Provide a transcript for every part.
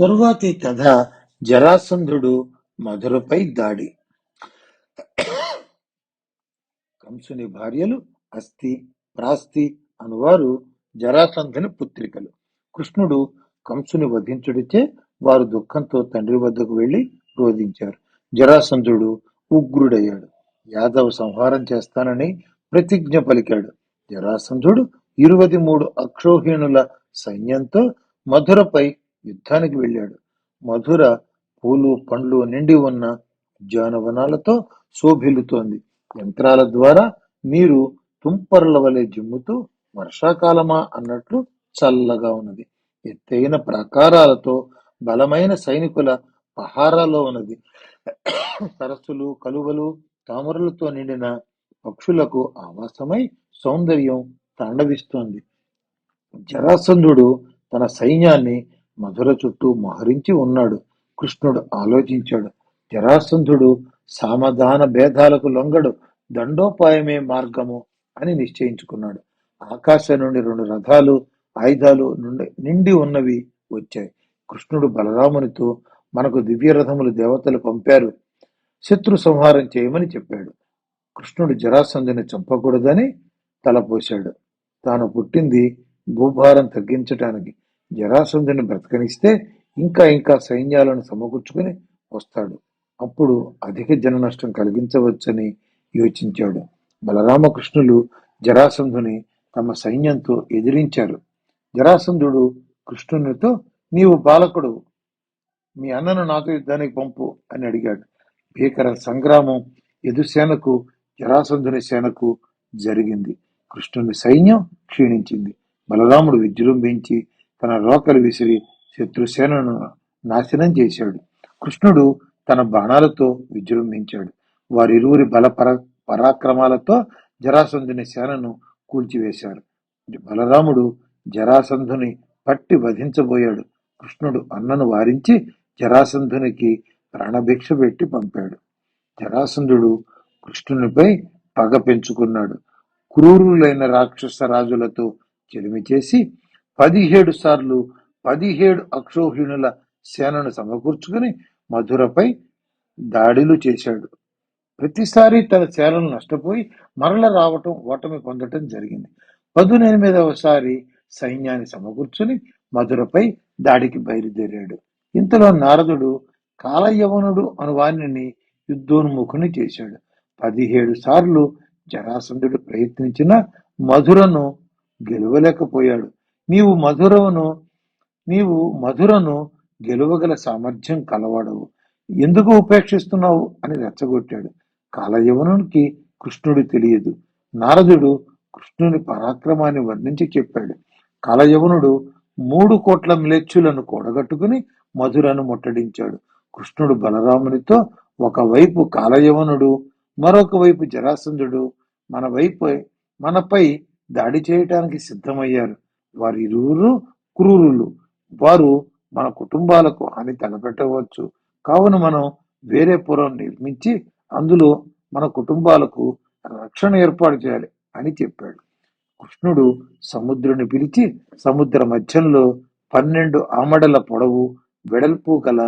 తరువాతి కథ జరాసంధుడు మధురపై దాడి. కంసుని భార్యలు అస్థి, ప్రాస్తి అనువారు జరాసంధుని పుత్రికలు. కృష్ణుడు కంసుని వధించుడిచే వారు దుఃఖంతో తండ్రి వద్దకు వెళ్లి రోధించారు. జరాసంధుడు ఉగ్రుడయ్యాడు. యాదవ సంహారం చేస్తానని ప్రతిజ్ఞ పలికాడు. జరాసంధుడు 23 అక్షౌహిణుల సైన్యంతో మధురపై యుద్ధానికి వెళ్ళాడు. మధుర పూలు పండ్లు నిండి ఉన్న ఉద్యానవనాలతో శోభిల్లుతోంది. యంత్రాల ద్వారా నీరు తుంపర్ల వలె జిమ్ముతూ వర్షాకాలమా అన్నట్లు చల్లగా ఉన్నది. ఎత్తైన ప్రాకారాలతో బలమైన సైనికుల పహారాలో ఉన్నది. సరస్సులు, కలువలు, తామరలతో నిండిన పక్షులకు ఆవాసమై సౌందర్యం తాండవిస్తోంది. జరాసంధుడు తన సైన్యాన్ని మధుర చుట్టూ మోహరించి ఉన్నాడు. కృష్ణుడు ఆలోచించాడు. జరాసంధుడు సామధాన భేదాలకు లొంగడు, దండోపాయమే మార్గము అని నిశ్చయించుకున్నాడు. ఆకాశం నుండి 2 రథాలు, ఆయుధాలు నిండి ఉన్నవి వచ్చాయి. కృష్ణుడు బలరామునితో, మనకు దివ్య రథములు దేవతలు పంపారు, శత్రు సంహారం చేయమని చెప్పాడు. కృష్ణుడు జరాసంధుని చంపకూడదని తలపోశాడు. తాను పుట్టింది భూభారం తగ్గించటానికి. జరాసంధుని బ్రతకనిస్తే ఇంకా ఇంకా సైన్యాలను సమకూర్చుకుని వస్తాడు. అప్పుడు అధిక జన నష్టం కలిగించవచ్చని యోచించాడు. బలరామకృష్ణులు జరాసంధుని తమ సైన్యంతో ఎదిరించారు. జరాసంధుడు కృష్ణునితో, నీవు బాలకుడు, మీ అన్నను నాతో యుద్ధానికి పంపు అని అడిగాడు. భీకర సంగ్రామం యదుసేనకు జరాసంధుని సేనకు జరిగింది. కృష్ణుని సైన్యం క్షీణించింది. బలరాముడు విజృంభించి తన రోకలు విసిరి శత్రుసేనను నాశనం చేశాడు. కృష్ణుడు తన బాణాలతో విజృంభించాడు. వారిరువురి పరాక్రమాలతో జరాసంధుని సేనను కూల్చివేశారు. బలరాముడు జరాసంధుని పట్టి వధించబోయాడు. కృష్ణుడు అన్నను వారించి జరాసంధునికి ప్రాణభిక్ష పెట్టి పంపాడు. జరాసంధుడు కృష్ణునిపై పగ పెంచుకున్నాడు. క్రూరులైన రాక్షస రాజులతో చెలిమి చేసి 17 సార్లు 17 అక్షౌహిణుల సేనను సమకూర్చుకుని మధురపై దాడులు చేశాడు. ప్రతిసారి తన సేనలు నష్టపోయి మరల రావటం, ఓటమి పొందటం జరిగింది. 18వసారి సైన్యాన్ని సమకూర్చుని మధురపై దాడికి బయలుదేరాడు. ఇంతలో నారదుడు కాలయవనుడు అనువాణిని యుద్ధోన్ముఖుని చేశాడు. 17 సార్లు జరాసంధుడు ప్రయత్నించిన మధురను గెలవలేకపోయాడు. నీవు మధురను గెలవగల సామర్థ్యం కలవాడవు, ఎందుకు ఉపేక్షిస్తున్నావు అని రెచ్చగొట్టాడు. కాలయవనునికి కృష్ణుడు తెలియదు. నారదుడు కృష్ణుని పరాక్రమాన్ని వర్ణించి చెప్పాడు. కాలయవనుడు 3 కోట్ల మ్లేచ్చులను కూడగట్టుకుని మధురను ముట్టడించాడు. కృష్ణుడు బలరామునితో, ఒకవైపు కాలయవనుడు, మరొక వైపు జరాసంధుడు మనపై దాడి చేయటానికి సిద్ధమయ్యారు. వారిరువురు క్రూరులు. వారు మన కుటుంబాలకు హాని తలపెట్టవచ్చు. కావున మనం వేరే పురం నిర్మించి అందులో మన కుటుంబాలకు రక్షణ ఏర్పాటు చేయాలి అని చెప్పాడు. కృష్ణుడు సముద్రుని పిలిచి సముద్ర మధ్యంలో 12 ఆమడల పొడవు వెడల్పు గల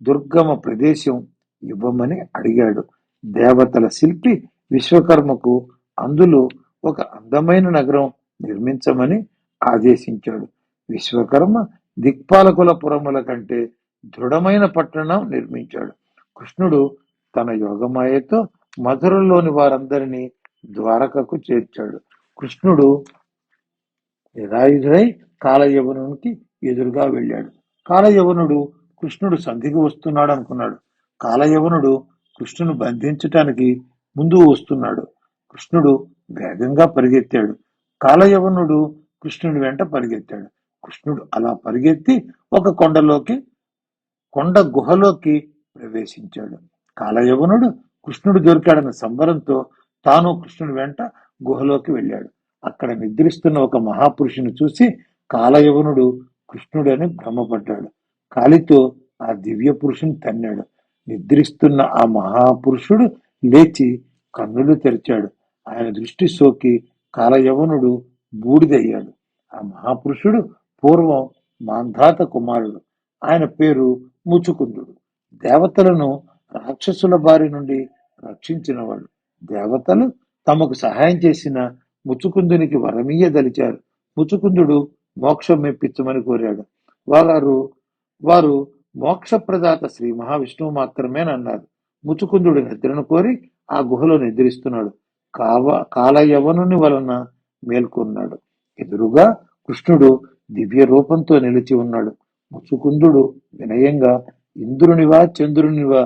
దుర్గమ ప్రదేశం ఇవ్వమని అడిగాడు. దేవతల శిల్పి విశ్వకర్మకు అందులో ఒక అందమైన నగరం నిర్మించమని ఆదేశించాడు. విశ్వకర్మ దిక్పాలకుల పురముల కంటే దృఢమైన పట్టణం నిర్మించాడు. కృష్ణుడు తన యోగమాయతో మధురలోని వారందరినీ ద్వారకకు చేర్చాడు. కృష్ణుడు నిరాయుధుడై కాలయవనునికి ఎదురుగా వెళ్ళాడు. కాలయవనుడు కృష్ణుడు సంధికి వస్తున్నాడు అనుకున్నాడు. కాలయవనుడు కృష్ణును బంధించటానికి ముందు వస్తున్నాడు. కృష్ణుడు వేగంగా పరిగెత్తాడు. కాలయవనుడు కృష్ణుని వెంట పరిగెత్తాడు. కృష్ణుడు అలా పరిగెత్తి ఒక కొండ గుహలోకి ప్రవేశించాడు. కాలయవనుడు కృష్ణుడు దొరికాడన్న సంబరంతో తాను కృష్ణుని వెంట గుహలోకి వెళ్ళాడు. అక్కడ నిద్రిస్తున్న ఒక మహాపురుషుని చూసి కాలయవనుడు కృష్ణుడని భ్రమపడ్డాడు. కాలితో ఆ దివ్య పురుషుని తన్నాడు. నిద్రిస్తున్న ఆ మహాపురుషుడు లేచి కన్నులు తెరిచాడు. ఆయన దృష్టి సోకి కాలయవనుడు బూడిదయ్యాడు. ఆ మహాపురుషుడు పూర్వం మాంధాత కుమారుడు. ఆయన పేరు ముచుకుందుడు. దేవతలను రాక్షసుల బారి నుండి రక్షించినవాడు. దేవతలు తమకు సహాయం చేసిన ముచుకుందునికి వరమీయదలిచారు. ముచుకుందుడు మోక్షం మెప్పించమని కోరాడు. వారు మోక్షప్రదాత శ్రీ మహావిష్ణువు మాత్రమేనన్నారు. ముచుకుందుడు నిద్రను కోరి ఆ గుహలో నిద్రిస్తున్నాడు. కాలయవనుని వలన మేల్కొన్నాడు. ఎదురుగా కృష్ణుడు దివ్య రూపంతో నిలిచి ఉన్నాడు. ముచుకుందుడు వినయంగా, ఇంద్రునివా చంద్రునివా,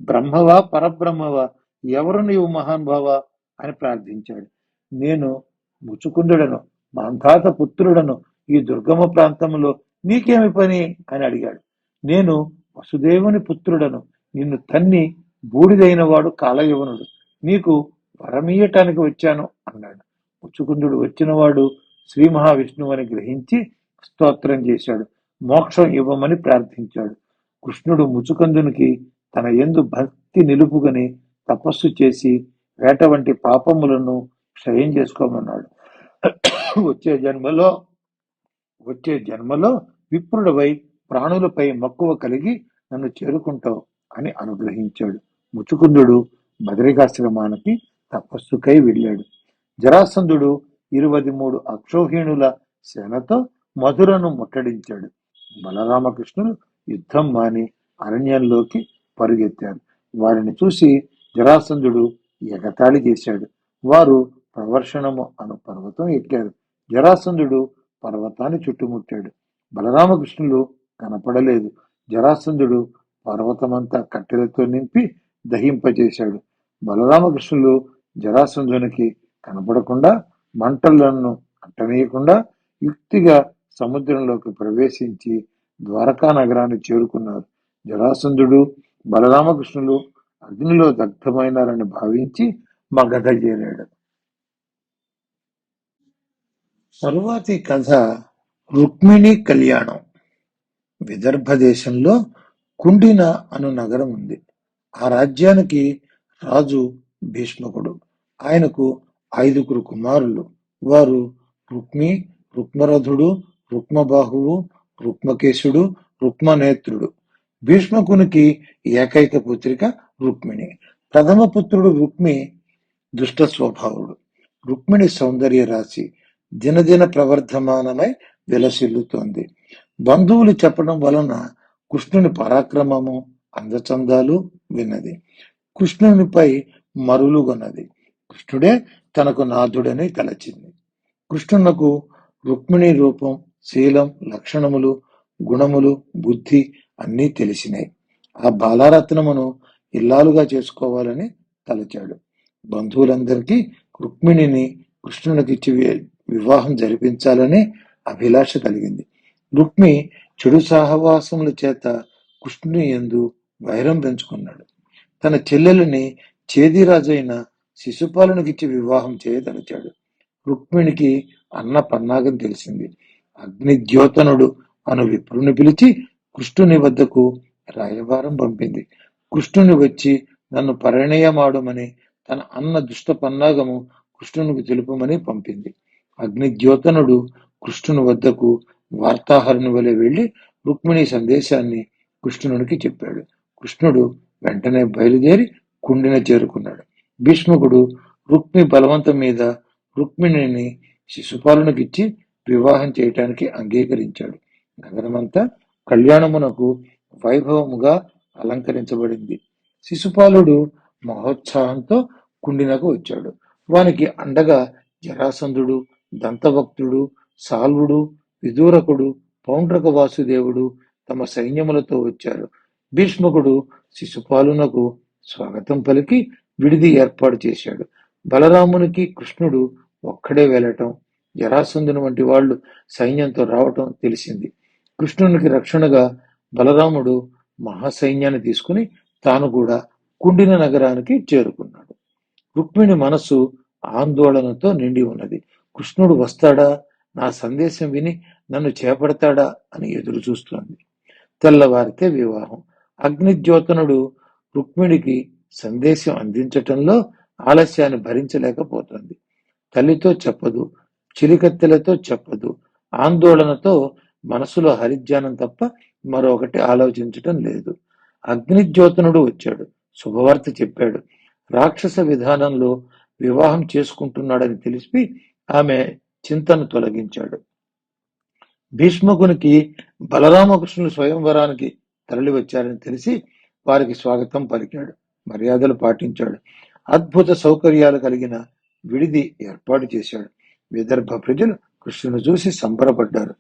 బ్రహ్మవా పరబ్రహ్మవా, ఎవరు నీవు మహానుభావ అని ప్రార్థించాడు. నేను ముచుకుందుడను, మాంధాత పుత్రుడను. ఈ దుర్గమ ప్రాంతంలో నీకేమి పని అని అడిగాడు. నేను వసుదేవుని పుత్రుడను. నిన్ను తన్ని బూడిదైన వాడు కాలయవనుడు. నీకు వరమీయటానికి వచ్చాను అన్నాడు. ముచుకుందుడు వచ్చినవాడు శ్రీ మహావిష్ణువు అని గ్రహించి స్తోత్రం చేశాడు. మోక్షం ఇవ్వమని ప్రార్థించాడు. కృష్ణుడు ముచుకందునికి తన యందు భక్తి నిలుపుకొని తపస్సు చేసి వేట వంటి పాపములను క్షయం చేసుకోమన్నాడు. వచ్చే జన్మలో విప్రుడవై ప్రాణులపై మక్కువ కలిగి నన్ను చేరుకుంటావు అని అనుగ్రహించాడు. ముచుకుందుడు బదరికాశ్రమానికి తపస్సుకై వెళ్ళాడు. జరాసంధుడు 23 అక్షౌహిణుల సేనతో మధురను ముట్టడించాడు. బలరామకృష్ణులు యుద్ధం మాని అరణ్యంలోకి పరుగెత్తారు. వారిని చూసి జరాసంధుడు ఎగతాళి చేశాడు. వారు ప్రవర్షణము అను పర్వతం ఎక్కారు. జరాసంధుడు పర్వతాన్ని చుట్టుముట్టాడు. బలరామకృష్ణులు కనపడలేదు. జరాసంధుడు పర్వతమంతా కట్టెలతో నింపి దహింపచేశాడు. బలరామకృష్ణులు జరాసంధునికి కనపడకుండా, మంటలను అంటనీయకుండా యుక్తిగా సముద్రంలోకి ప్రవేశించి ద్వారకా నగరాన్ని చేరుకున్నారు. జరాసంధుడు బలరామకృష్ణులు అగ్నిలో దగ్ధమైనారని భావించి మగధ చేరాడు. తరువాతి కథ రుక్మిణి కళ్యాణం. విదర్భ దేశంలో కుండిన అను నగరం ఉంది. ఆ రాజ్యానికి రాజు భీష్మకుడు. ఆయనకు 5 కుమారులు. వారు రుక్మి, రుక్మరథుడు, రుక్మబాహువు, రుక్మకేశుడు, రుక్మనేత్రుడు. భీష్మకునికి ఏకైక పుత్రిక రుక్మిణి. ప్రథమ పుత్రుడు రుక్మి దుష్ట స్వభావుడు. రుక్మిణి సౌందర్య రాశి దినదిన ప్రవర్ధమానమై విలసిల్లుతోంది. బంధువులు చెప్పడం వలన కృష్ణుని పరాక్రమము, అందచందాలు విన్నది. కృష్ణునిపై మరులుగొన్నది. కృష్ణుడే తనకు నాథుడని తలచింది. కృష్ణునకు రుక్మిణి రూపం, శీలం, లక్షణములు, గుణములు, బుద్ధి అన్నీ తెలిసినాయి. ఆ బాలారత్నమును ఇల్లాలుగా చేసుకోవాలని తలచాడు. బంధువులందరికీ రుక్మిణిని కృష్ణునికిచ్చి వివాహం జరిపించాలని అభిలాష కలిగింది. రుక్మి చెడు సహవాసముల చేత కృష్ణుని యందు వైరం పెంచుకున్నాడు. తన చెల్లెలని చేదిరాజు అయిన శిశుపాలునికిచ్చి వివాహం చేయదలిచాడు. రుక్మిణికి అన్న పన్నాగం తెలిసింది. అగ్నిద్యోతనుడు అను విప్రుని పిలిచి కృష్ణుని వద్దకు రాయబారం పంపింది. కృష్ణుని వచ్చి నన్ను పరిణయమాడుమని, తన అన్న దుష్ట పన్నాగము కృష్ణునికి తెలుపమని పంపింది. అగ్నిద్యోతనుడు కృష్ణుని వద్దకు వార్తాహరుని వలె వెళ్లి రుక్మిణి సందేశాన్ని కృష్ణునికి చెప్పాడు. కృష్ణుడు వెంటనే బయలుదేరి కుండిన చేరుకున్నాడు. భీష్మకుడు రుక్మి బలవంతం మీద రుక్మిణిని శిశుపాలునికిచ్చి వివాహం చేయటానికి అంగీకరించాడు. నగరమంతా కళ్యాణమునకు వైభవముగా అలంకరించబడింది. శిశుపాలుడు మహోత్సాహంతో కుండినకు వచ్చాడు. వానికి అండగా జరాసంధుడు, దంతభక్తుడు, సాల్వుడు, విదూరకుడు, పౌండ్రక వాసుదేవుడు తమ సైన్యములతో వచ్చారు. భీష్మకుడు శిశుపాలునకు స్వాగతం పలికి విడిది ఏర్పాటు చేశాడు. బలరామునికి కృష్ణుడు ఒక్కడే వెళ్ళటం, జరాసంధుని వంటి వాళ్ళు సైన్యంతో రావటం తెలిసింది. కృష్ణునికి రక్షణగా బలరాముడు మహాసైన్యాన్ని తీసుకుని తాను కూడా కుండిన నగరానికి చేరుకున్నాడు. రుక్మిణి మనస్సు ఆందోళనతో నిండి ఉన్నది. కృష్ణుడు వస్తాడా, నా సందేశం విని నన్ను చేపడతాడా అని ఎదురు చూస్తోంది. తెల్లవారితే వివాహం. అగ్నిద్యోతనుడు రుక్మిణికి సందేశం అందించటంలో ఆలస్యాన్ని భరించలేకపోతుంది. తల్లితో చెప్పదు, చిలికత్తెలతో చెప్పదు. ఆందోళనతో మనసులో హరిధ్యానం తప్ప మరొకటి ఆలోచించటం లేదు. అగ్నిజ్యోతనుడు వచ్చాడు. శుభవార్త చెప్పాడు. రాక్షస విధానంలో వివాహం చేసుకుంటున్నాడని తెలిసి ఆమె చింతను తొలగించాడు. భీష్మకునికి బలరామకృష్ణులు స్వయంవరానికి తరలి వచ్చారని తెలిసి వారికి స్వాగతం పలికాడు. మర్యాదలు పాటించాడు. అద్భుత సౌకర్యాలు కలిగిన విడిది ఏర్పాటు చేశాడు. విదర్భ ప్రజలు కృష్ణుని చూసి సంబరపడ్డారు.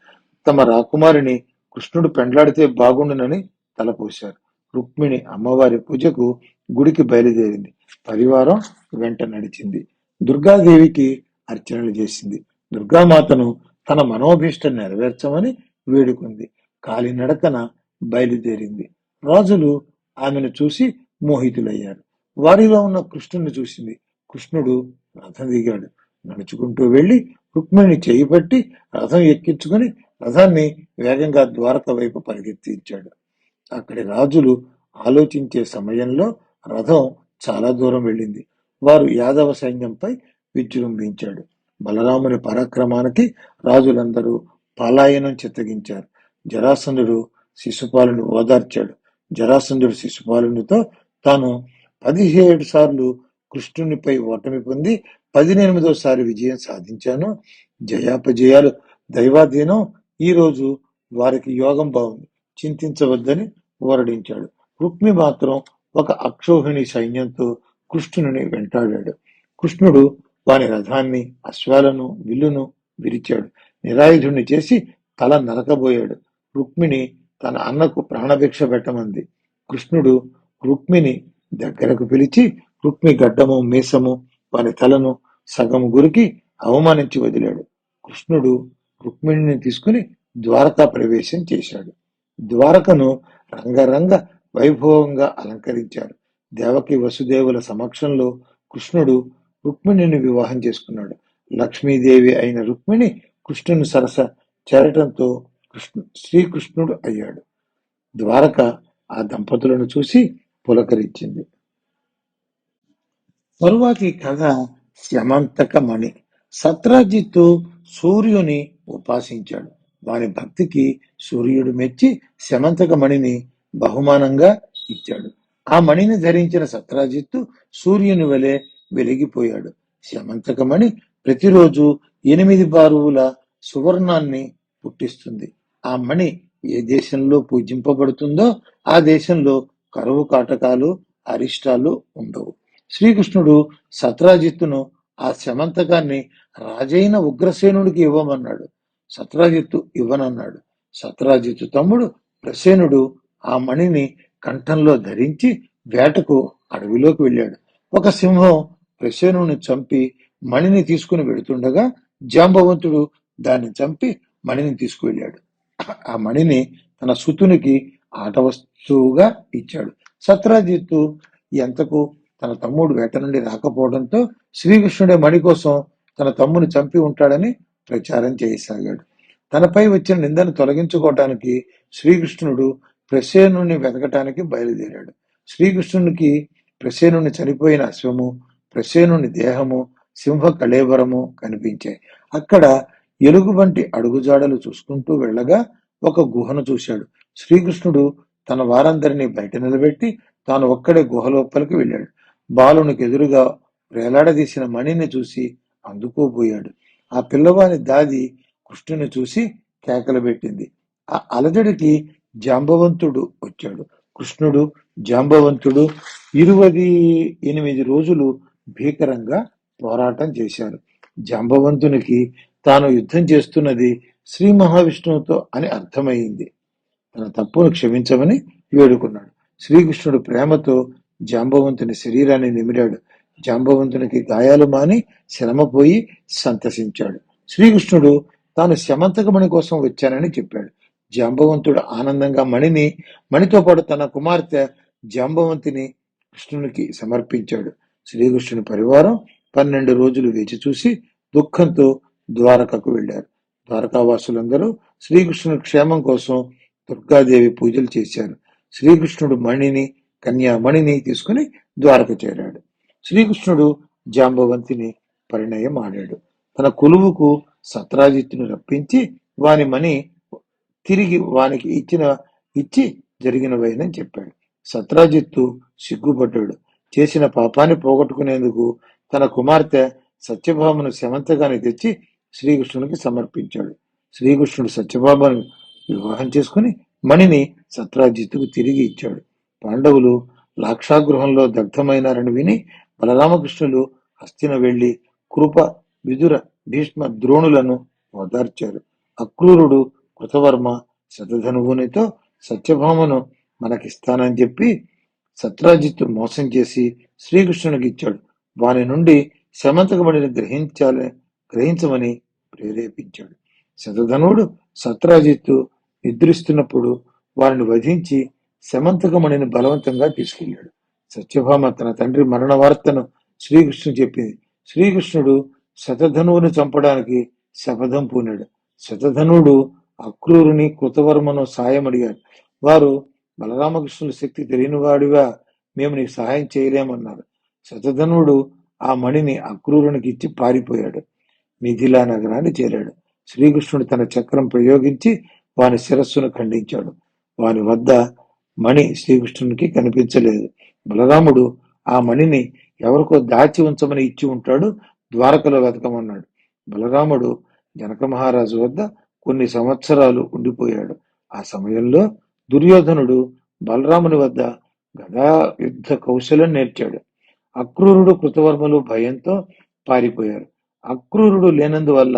తమ రాకుమారిని కృష్ణుడు పెండ్లాడితే బాగుండునని తలపోశారు. రుక్మిణి అమ్మవారి పూజకు గుడికి బయలుదేరింది. పరివారం వెంట నడిచింది. దుర్గాదేవికి అర్చనలు చేసింది. దుర్గామాతను తన మనోభీష్టం నెరవేర్చమని వేడుకుంది. కాలినడకన బయలుదేరింది. రాజులు ఆమెను చూసి మోహితులయ్యారు. వారిలో ఉన్న కృష్ణుని చూసింది. కృష్ణుడు రథం దిగాడు. నడుచుకుంటూ వెళ్లి రుక్మిణిని చేయి పట్టి రథం ఎక్కించుకుని రథాన్ని వేగంగా ద్వారక వైపు పరిగెత్తించాడు. అక్కడి రాజులు ఆలోచించే సమయంలో రథం చాలా దూరం వెళ్ళింది. వారు యాదవ సైన్యంపై విజృంభించాడు. బలరాముని పరాక్రమానికి రాజులందరూ పలాయనం చిత్తగించారు. జరాసంధుడు శిశుపాలుని ఓదార్చాడు. జరాసంధుడు శిశుపాలునితో తాను 17 సార్లు కృష్ణునిపై ఓటమి పొంది 18వసారి విజయం సాధించాను. జయాపజయాలు దైవాధీనం. ఈ రోజు వారికి యోగం బాగుంది, చింతించవద్దని ఊరడించాడు. రుక్మి మాత్రం ఒక అక్షోహిణి సైన్యంతో కృష్ణుని వెంటాడాడు. కృష్ణుడు వాని రథాన్ని, అశ్వాలను, విల్లును విరిచాడు. నిరాయుధుణ్ణి చేసి తల నరకబోయాడు. రుక్మిణి తన అన్నకు ప్రాణభిక్ష పెట్టమంది. కృష్ణుడు రుక్మిణి దగ్గరకు పిలిచి రుక్మి గడ్డము, మీసము, వాని తలను సగము గురికి అవమానించి వదిలాడు. కృష్ణుడు రుక్మిణిని తీసుకుని ద్వారకా ప్రవేశం చేశాడు. ద్వారకను రంగరంగ వైభవంగా అలంకరించారు. దేవకి వసుదేవుల సమక్షంలో కృష్ణుడు రుక్మిణిని వివాహం చేసుకున్నాడు. లక్ష్మీదేవి అయిన రుక్మిణి కృష్ణుని సరస చేరటంతో శ్రీకృష్ణుడు అయ్యాడు. ద్వారక ఆ దంపతులను చూసి పులకరించింది. తరువాతి కథ శమంతకమణి. సత్రాజిత్తు సూర్యుని ఉపాసించాడు. వాని భక్తికి సూర్యుడు మెచ్చి శమంతకమణిని బహుమానంగా ఇచ్చాడు. ఆ మణిని ధరించిన సత్రాజిత్తు సూర్యుని వలె వెలిగిపోయాడు. శమంతకమణి ప్రతిరోజు 8 బారువుల సువర్ణాన్ని పుట్టిస్తుంది. ఆ మణి ఏ దేశంలో పూజింపబడుతుందో ఆ దేశంలో కరువు కాటకాలు, అరిష్టాలు ఉండవు. శ్రీకృష్ణుడు సత్రాజిత్తును ఆ శమంతకాన్ని రాజైన ఉగ్రసేనుడికి ఇవ్వమన్నాడు. సత్రాజిత్తు ఇవ్వనన్నాడు. సత్రాజిత్తు తమ్ముడు ప్రసేనుడు ఆ మణిని కంఠంలో ధరించి వేటకు అడవిలోకి వెళ్ళాడు. ఒక సింహం ప్రసేనుని చంపి మణిని తీసుకుని వెడుతుండగా జాంబవంతుడు దాన్ని చంపి మణిని తీసుకువెళ్ళాడు. ఆ మణిని తన సుతునికి ఆట వస్తువుగా ఇచ్చాడు. సత్రాజిత్తు ఎంతకు తన తమ్ముడు వేట నుండి రాకపోవడంతో శ్రీకృష్ణుడే మణి కోసం తన తమ్ముని చంపి ఉంటాడని ప్రచారం చేయసాగాడు. తనపై వచ్చిన నిందను తొలగించుకోవటానికి శ్రీకృష్ణుడు ప్రసేనుని వెతకటానికి బయలుదేరాడు. శ్రీకృష్ణునికి ప్రసేనుని చనిపోయిన అశ్వము, ప్రసేనుని దేహము, సింహ కళేబరము కనిపించాయి. అక్కడ ఎలుగుబంటి అడుగుజాడలు చూసుకుంటూ వెళ్ళగా ఒక గుహను చూశాడు. శ్రీకృష్ణుడు తన వారందరినీ బయట నిలబెట్టి తాను ఒక్కడే గుహలోపలికి వెళ్ళాడు. బాలునికి ఎదురుగా వేలాడదీసిన మణిని చూసి అందుకోబోయాడు. ఆ పిల్లవాని దాది కృష్ణుని చూసి కేకలు పెట్టింది. ఆ అలజడికి జాంబవంతుడు వచ్చాడు. కృష్ణుడు, జాంబవంతుడు 28 రోజులు భీకరంగా పోరాటం చేశారు. జాంబవంతునికి తాను యుద్ధం చేస్తున్నది శ్రీ మహావిష్ణువుతో అని అర్థమైంది. తన తప్పును క్షమించమని వేడుకున్నాడు. శ్రీకృష్ణుడు ప్రేమతో జాంబవంతుని శరీరాన్ని నిమిరాడు. జాంబవంతునికి గాయాలు మాని శ్రమపోయి సంతసించాడు. శ్రీకృష్ణుడు తాను శమంతకమణి కోసం వచ్చానని చెప్పాడు. జాంబవంతుడు ఆనందంగా మణితో పాటు తన కుమార్తె జాంబవంతిని కృష్ణునికి సమర్పించాడు. శ్రీకృష్ణుని పరివారం 12 రోజులు వేచి చూసి దుఃఖంతో ద్వారకకు వెళ్లారు. ద్వారకావాసులందరూ శ్రీకృష్ణుని క్షేమం కోసం దుర్గాదేవి పూజలు చేశారు. శ్రీకృష్ణుడు మణిని, కన్యామణిని తీసుకుని ద్వారక చేరాడు. శ్రీకృష్ణుడు జాంబవంతిని పరిణయం ఆడాడు. తన కొలువుకు సత్రాజిత్తును రప్పించి వాని మణి తిరిగి వానికి ఇచ్చి జరిగినవైనని చెప్పాడు. సత్రాజిత్తు సిగ్గుపడ్డాడు. చేసిన పాపాన్ని పోగొట్టుకునేందుకు తన కుమార్తె సత్యభామను శమంతగాని తెచ్చి శ్రీకృష్ణునికి సమర్పించాడు. శ్రీకృష్ణుడు సత్యభామను వివాహం చేసుకుని మణిని సత్రాజిత్తుకు తిరిగి ఇచ్చాడు. పాండవులు లాక్షాగృహంలో దగ్ధమైనారని విని బలరామకృష్ణులు హస్తిన వెళ్లి కృప, విదుర, భీష్మ, ద్రోణులను ఓదార్చారు. అక్రూరుడు కృతవర్మ శతధనువునితో సత్యభామను మనకిస్తానని చెప్పి సత్రాజిత్తు మోసం చేసి శ్రీకృష్ణునికి ఇచ్చాడు. వాని నుండి శమంతకమణిని గ్రహించమని ప్రేరేపించాడు. శతధనువుడు సత్రాజిత్తు నిద్రిస్తున్నప్పుడు వారిని వధించి శమంతకమణిని బలవంతంగా తీసుకెళ్లాడు. సత్యభామ తన తండ్రి మరణ వార్తను శ్రీకృష్ణుడు చెప్పింది. శ్రీకృష్ణుడు శతధనువుని చంపడానికి శపథం పూనాడు. శతధనువుడు అక్రూరుని, కృతవర్మను సాయం అడిగారు. వారు బలరామకృష్ణుల శక్తి తెలియని వాడివా, మేము నీకు సహాయం చేయలేమన్నారు. శతధనువుడు ఆ మణిని అక్రూరునికి ఇచ్చి పారిపోయాడు. మిథిలా నగరాన్ని చేరాడు. శ్రీకృష్ణుడు తన చక్రం ప్రయోగించి వాని శిరస్సును ఖండించాడు. వాని వద్ద మణి శ్రీకృష్ణునికి కనిపించలేదు. బలరాముడు ఆ మణిని ఎవరికో దాచి ఉంచమని ఇచ్చి ఉంటాడు, ద్వారకలో వెతకమన్నాడు. బలరాముడు జనక మహారాజు వద్ద కొన్ని సంవత్సరాలు ఉండిపోయాడు. ఆ సమయంలో దుర్యోధనుడు బలరాముని వద్ద గదా యుద్ధ కౌశలం నేర్చాడు. అక్రూరుడు, కృతవర్మలు భయంతో పారిపోయారు. అక్రూరుడు లేనందువల్ల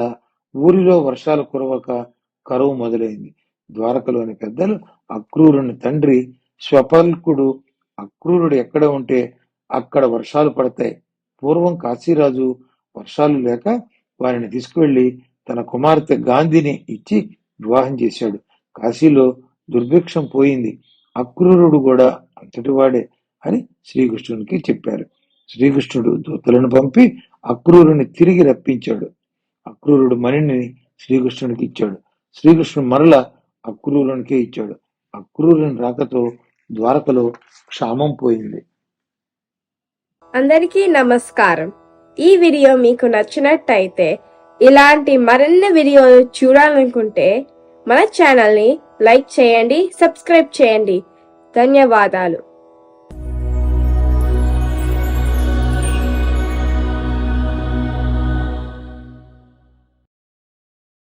ఊరిలో వర్షాలు కురవక కరువు మొదలైంది. ద్వారకలోని పెద్దలు అక్రూరుని తండ్రి స్వపల్కుడు, అక్రూరుడు ఎక్కడ ఉంటే అక్కడ వర్షాలు పడతాయి. పూర్వం కాశీరాజు వర్షాలు లేక వారిని తీసుకువెళ్లి తన కుమార్తె గాంధీని ఇచ్చి వివాహం చేశాడు. కాశీలో దుర్భిక్షం పోయింది. అక్రూరుడు కూడా అంతటివాడే అని శ్రీకృష్ణునికి చెప్పారు. శ్రీకృష్ణుడు దూతలను పంపి అక్రూరుని తిరిగి రప్పించాడు. అక్రూరుడు మణిని శ్రీకృష్ణునికి ఇచ్చాడు. శ్రీకృష్ణుడు మరల అక్రూరునికే ఇచ్చాడు. అక్రూరుని రాకతో ద్వారకలో క్షామం పోయింది. అందరికీ నమస్కారం. ఈ వీడియో మీకు నచ్చినట్టయితే, ఇలాంటి మరిన్ని వీడియోలు చూడాలనుకుంటే మన ఛానల్ని లైక్ చేయండి, సబ్స్క్రైబ్ చేయండి. ధన్యవాదాలు.